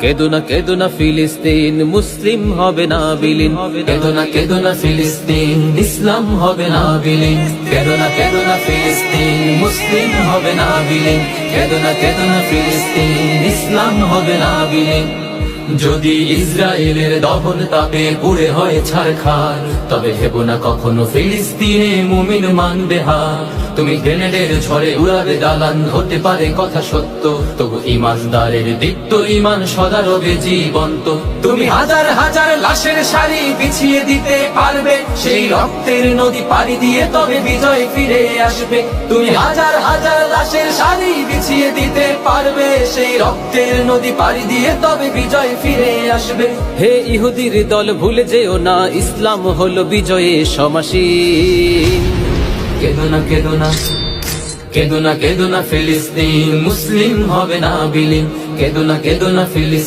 কেদো না ফিলিস্তিন, মুসলিম হবে না বিলীন। কেদো না ফিলিস্তিন, ইসলাম হবে না বিলীন। কেদো না ফিলিস্তিন, মুসলিম হবে না বিলীন। কেদো না ফিলিস্তিন, ইসলাম হবে না বিলীন। যদি ইসরায়েলের দহন তাপে পুড়ে হয় ছারখার, তবে হেবো না কখনো ফিলিস্তিনে মুমিন মানবে হার। তুমি গ্রেনেডের ঝড়ে উড়াবে দালান, হতে পারে কথা সত্য, তবু ইমানদারের দীপ্ত ইমান সদা রবে জীবন্ত। তুমি হাজার হাজার লাশের সারি বিছিয়ে দিতে পারবে, সেই রক্তের নদী পাড়ি দিয়ে তবে বিজয় ফিরে আসবে। তুমি হাজার হাজার লাশের সারি বিছিয়ে দিতে পারবে, সেই রক্তের নদী পাড়ি দিয়ে তবে বিজয় ফিরে আসবে। হে ইহুদির দল, ভুলে যেও না, ইসলাম হলো বিজয়ে সমাসীন। কেদো না ফিলিস্তিন, মুসলিম হবে না বিলীন। কেদো না ফিলিস্তিন।